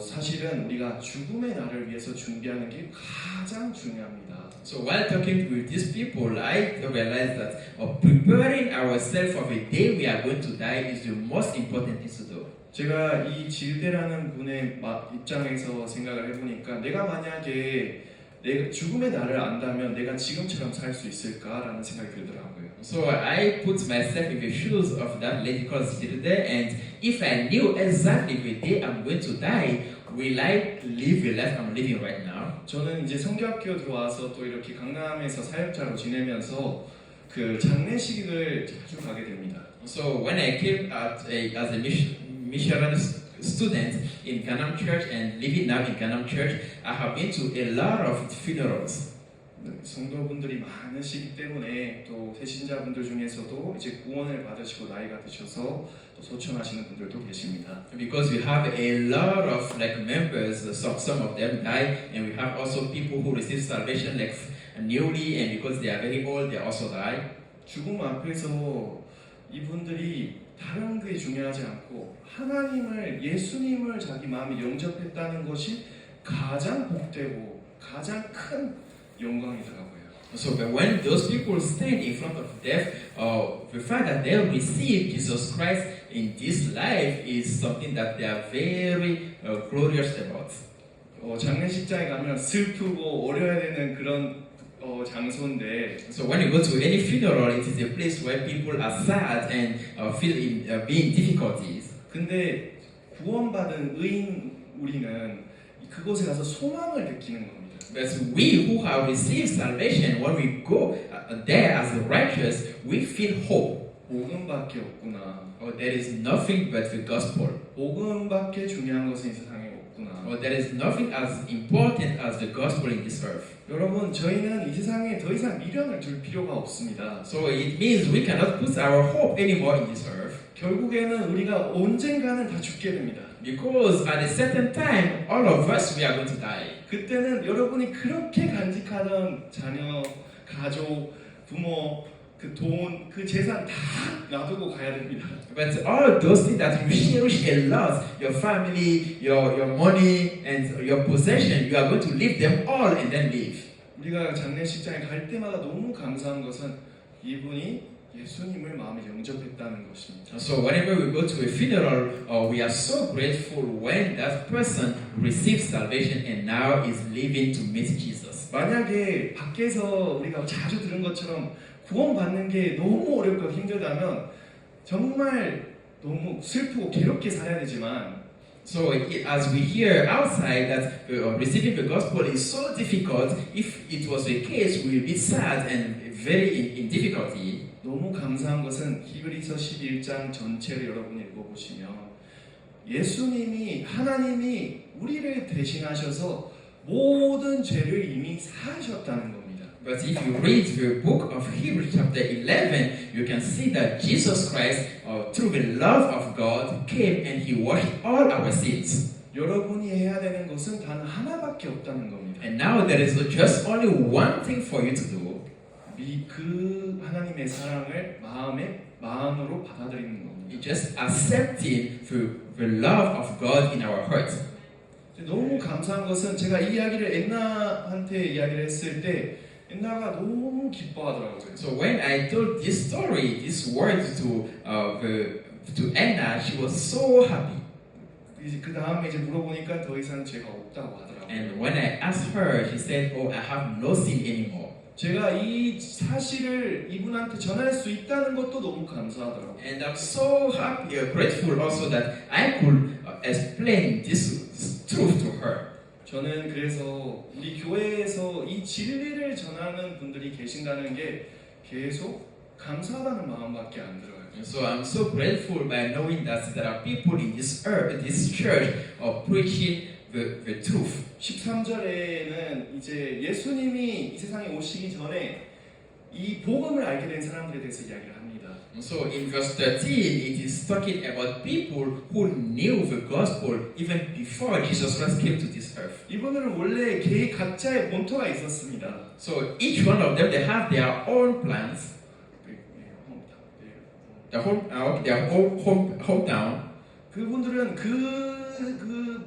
사실은 우리가 죽음의 날을 위해서 준비하는 게 가장 중요합니다. So while talking with these people, I realized that preparing ourselves for the day we are going to die is the most important thing to do. 제가 이 질대라는 분의 입장에서 생각을 해보니까 내가 만약에 내가 죽음의 날을 안다면 내가 지금처럼 살 수 있을까라는 생각이 들더라고요. So I put myself in the shoes of that lady called Zilde, and if I knew exactly the day I'm going to die, will I live the life I'm living right now? 저는 이제 성교학교 들어와서 또 이렇게 강남에서 사역자로 지내면서 그 장례식을 자주 가게 됩니다. So when I came as a missionary student in Gangnam Church and living now in Gangnam Church, I have been to a lot of funerals. 네, 성도분들이 많으시기 때문에 또 세신자분들 중에서도 이제 구원을 받으시고 나이가 드셔서 또 소천하시는 분들도 계십니다. Because we have a lot of like members, some of them die, and we have also people who receive salvation like newly, and because they are very old, they also die. 죽음 앞에서 이분들이 다른 게 중요하지 않고 하나님을 예수님을 자기 마음에 영접했다는 것이 가장 복되고 가장 큰 영광이더라고요. So when those people stand in front of death, the fact that they receive Jesus Christ in this life is something that they are very glorious about. 장례식장에 가면 슬프고 어려야 되는 그런 장소인데, So when you go to any funeral, it is a place where people are sad and feel being difficulties. 근데 구원받은 의인 우리는 그곳에 가서 소망을 느끼는 겁니다. But we who have received salvation, when we go there as the righteous, we feel hope. 복음밖에 없구나. There is nothing but the gospel. 복음밖에 중요한 것은 이 세상에 없구나. There is nothing as important as the gospel in this earth. 여러분, 저희는 이 세상에 더 이상 미련을 둘 필요가 없습니다. So it means we cannot put our hope anymore in this earth. 결국에는 우리가 언젠가는 다 죽게 됩니다. Because at a certain time, all of us, we are going to die. 그때는 여러분이 그렇게 간직하던 자녀, 가족, 부모, 그 돈, 그 재산 다 놔두고 가야 됩니다. But all those things that you cherish a lot, your family, your money, and your possession, you are going to leave them all and then leave. 우리가 장례식장에 갈 때마다 너무 감사한 것은 이분이 예수님을 마음에 영접했다는 것입니다. So whenever we go to a funeral, we are so grateful when that person receives salvation and now is living to meet Jesus. 만약에 밖에서 우리가 자주 들은 것처럼 구원받는 게 너무 어렵고 힘들다면 정말 너무 슬프고 괴롭게 살아야 되지만, So as we hear outside that receiving the gospel is so difficult, if it was the case, we would be sad and very in difficulty. 너무 감사한 것은 히브리서 11장 전체를 여러분이 읽어보시면 예수님이 하나님이 우리를 대신하셔서 모든 죄를 이미 사하셨다는 겁니다. But if you read the book of Hebrews chapter 11, you can see that Jesus Christ, through the love of God, came and He washed all our sins. 여러분이 해야 되는 것은 단 하나밖에 없다는 겁니다. And now there is just only one thing for you to do. 그 하나님의 사랑을 마음으로 받아들이는 겁니다. It's just accepting the love of God in our heart. 너무 감사한 것은 제가 이 이야기를 엔나한테 이야기를 했을 때 엔나가 너무 기뻐하더라고요. So when I told this story, this word to Anna, she was so happy. 이제 그 다음에 이제 물어보니까 더 이상 죄가 없다고 하더라고요. And when I asked her, she said, "Oh, I have no sin anymore." 제가 이 사실을 이분한테 전할 수 있다는 것도 너무 감사하더라고요. And I'm so happy, grateful also that I could explain this truth to her. 저는 그래서 우리 교회에서 이 진리를 전하는 분들이 계신다는 게 계속 감사하다는 마음밖에 안 들어요. So I'm so grateful by knowing that there are people in this earth, this church, preaching the truth. 13절에는 이제 예수님이 이 세상에 오시기 전에 이 복음을 알게 된 사람들에 대해서 이야기를 합니다. So in verse 13, it is talking about people who knew the gospel even before Jesus Christ came to this earth. 이분들은 원래 각자의 본토가 있었습니다. So each one of them, they have their own plans, their hometown. 그분들은 그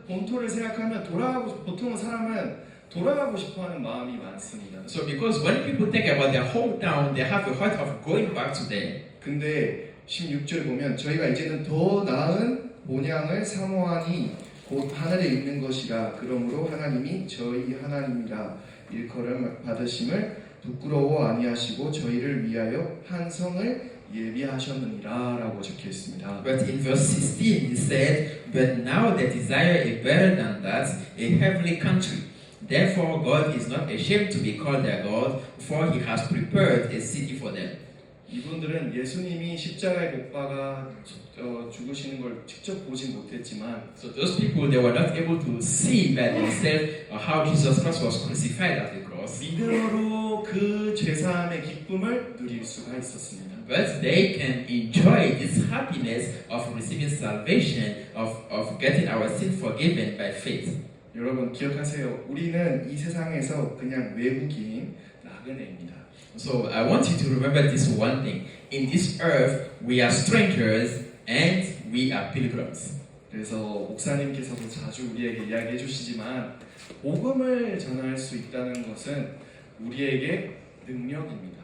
본토를 생각하면 보통은 사람은 돌아가고 싶어하는 마음이 많습니다. So because when people think about their hometown, they have the heart of going back to them. 근데 16절 보면 저희가 이제는 더 나은 본향을 사모하니 곧 하늘에 있는 것이라. 그러므로 하나님이 저희 하나님이라 일컬음 받으심을 부끄러워 아니하시고 저희를 위하여 한 성을 예비하셨느니라라고 적혀 있습니다. But in verse 16 he said, "But now they desire a better than that, a heavenly country. Therefore God is not ashamed to be called their God, for He has prepared a city for them." 이분들은 예수님이 십자가에 못 박아 죽으시는 걸 직접 보진 못했지만 So those people, they were not able to see by themselves how Jesus Christ was crucified at the cross. 믿음으로 그 죄사함의 기쁨을 누릴 수가 있었습니다. But they can enjoy this happiness of receiving salvation, of getting our sin forgiven by faith. 여러분 기억하세요. 우리는 이 세상에서 그냥 외국인 나그네입니다. So I want you to remember this one thing. In this earth, we are strangers and we are pilgrims. 그래서 목사님께서도 자주 우리에게 이야기해 주시지만 복음을 전할 수 있다는 것은 우리에게 능력입니다.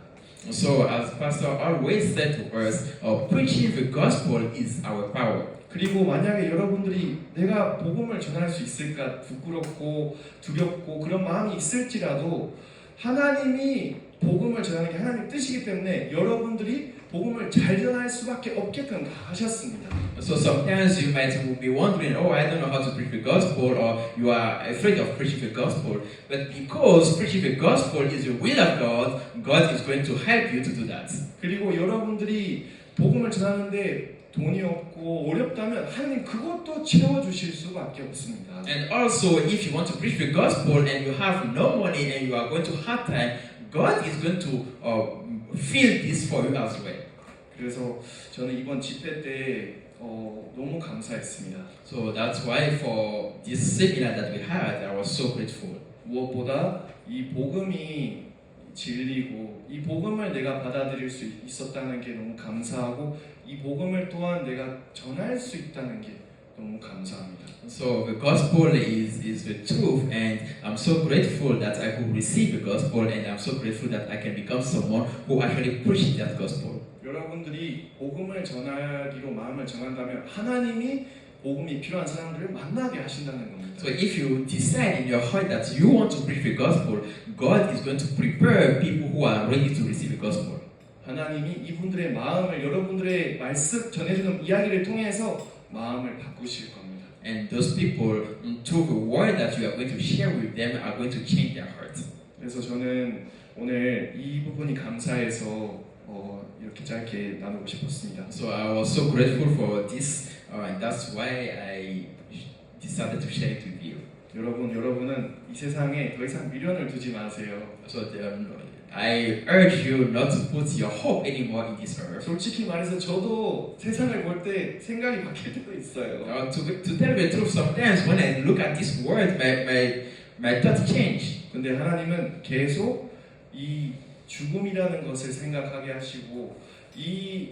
So as Pastor always said to us, preaching the gospel is our power. 그리고 만약에 여러분들이 내가 복음을 전할 수 있을까 부끄럽고 두렵고 그런 마음이 있을지라도 하나님이 복음을 전하는 게 하나님의 뜻이기 때문에 여러분들이 복음을 잘 전할 수밖에 없게끔 다 하셨습니다. So sometimes you might be wondering, oh, I don't know how to preach the gospel, or you are afraid of preaching the gospel. But because preaching the gospel is the will of God, God is going to help you to do that. 그리고 여러분들이 복음을 전하는데 돈이 없고 어렵다면 하나님 그것도 채워주실 수밖에 없습니다. And also, if you want to preach the gospel and you have no money and you are going to hard time, God is going to fill this for you as well. 그래서 저는 이번 집회 때 너무 감사했습니다. So that's why for this seminar that we had, I was so grateful. 무엇보다 이 복음이 진리고 이 복음을 내가 받아들일 수 있었다는 게 너무 감사하고 이 복음을 또한 내가 전할 수 있다는 게 너무 감사합니다. So the gospel is the truth, and I'm so grateful that I could receive the gospel, and I'm so grateful that I can become someone who actually preaches that gospel. 여러분들이 복음을 전하기로 마음을 정한다면 하나님이 복음이 필요한 사람들을 만나게 하신다는 겁니다. So if you decide in your heart that you want to preach the gospel, God is going to prepare people who are ready to receive the gospel. 하나님이 이분들의 마음을 여러분들의 말씀 전해주는 이야기를 통해서 마음을 바꾸실 겁니다. And those people, through the word that you are going to share with them, are going to change their hearts. 그래서 저는 오늘 이 부분이 감사해서 이렇게 짧게 나누고 싶었습니다. So I was so grateful for this, and that's why I decided to share it with you. 여러분은 이 세상에 더 이상 미련을 두지 마세요. So I urge you not to put your hope anymore in this earth. 솔직히 말해서 저도 세상을 볼 때 생각이 바뀔 때도 있어요. To tell the truth, sometimes when I look at this world, my thoughts change. 근데 하나님은 계속 이 죽음이라는 것을 생각하게 하시고 이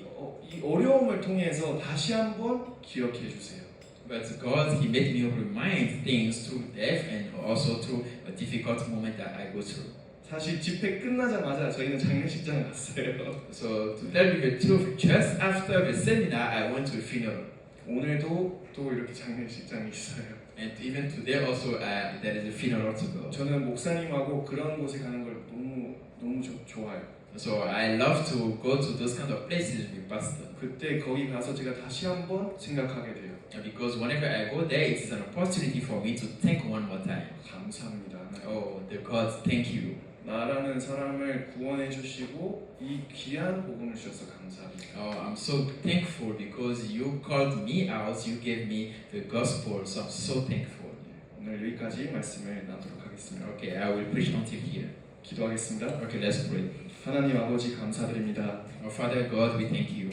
어려움을 통해서 다시 한번 기억해 주세요. But God, He made me remind things through death and also through a difficult moment that I go through. 사실 집회 끝나자마자 저희는 장례식장을 갔어요. So to tell you the truth, just after the seminar, I went to a funeral. 오늘도 또 이렇게 장례식장이 있어요. And even today also, there is a funeral to go. 저는 목사님하고 그런 곳에 가는 걸 너무 좋아요. So I love to go to those kind of places with pastor. 그때 거기 가서 제가 다시 한번 생각하게 돼요. Because whenever I go there, it is an opportunity for me to thank one more time. 감사합니다. Oh, the God, thank you. 나라는 사람을 구원해 주시고 이 귀한 복음을 주셔서 감사합니다. Oh, I'm so thankful because you called me out, you gave me the gospel, so I'm so thankful. 오늘 여기까지 말씀을 나누도록 하겠습니다. Okay, I will preach until here. 기도하겠습니다. Okay, let's pray. 하나님 아버지 감사드립니다. Our Father God, we thank you.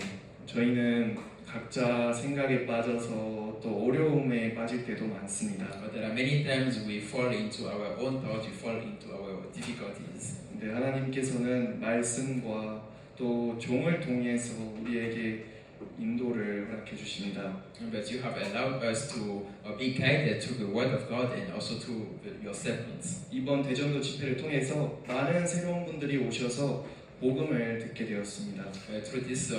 저희는 각자 생각에 빠져서 또 어려움에 빠질 때도 많습니다. But there are many times we fall into our own thoughts, we fall into our difficulties. 근데 하나님께서는 말씀과 또 종을 통해서 우리에게 인도를 허락해 주십니다. But you have allowed us to be guided through the Word of God and also through your servants. 이번 대전도 집회를 통해서 많은 새로운 분들이 오셔서 복음을 듣게 되었습니다. Through this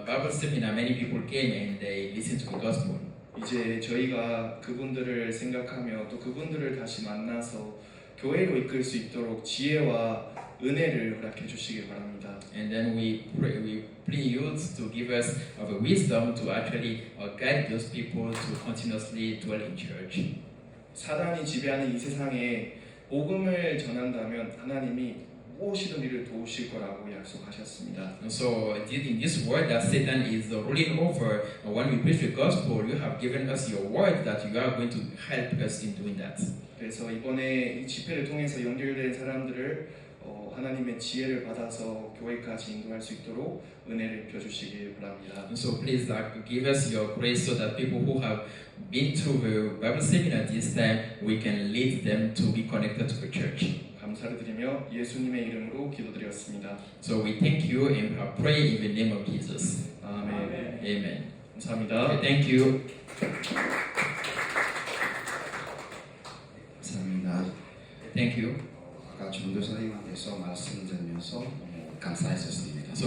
Bible seminar, many people came and they listened to the gospel. 이제 저희가 그분들을 생각하며 또 그분들을 다시 만나서 교회로 이끌 수 있도록 지혜와 은혜를 허락해 주시길 바랍니다. And then we plead you to give us the wisdom to actually guide those people to continuously dwell in church. 사단이 지배하는 이 세상에 복음을 전한다면 하나님이 무엇이든 이를 도우실 거라고 약속하셨습니다. And so in this word that Satan is ruling over, when we preach the gospel, you have given us your word that you are going to help us in doing that. 그래서 이번에 이 집회를 통해서 연결된 사람들을 하나님의 지혜를 받아서 교회까지 인도할 수 있도록 은혜를 펴주시길 바랍니다. And so please give us your grace so that people who have been through the Bible seminar this time, we can lead them to be connected to the church. 감사를 드리며 예수님의 이름으로 기도드렸습니다. So we thank you and pray in the name of Jesus. 아멘. Amen. 감사합니다. Okay, thank you. 감사합니다. Thank you. 아까 전도사님께서 말씀 들으면서 너무 감사했었습니다.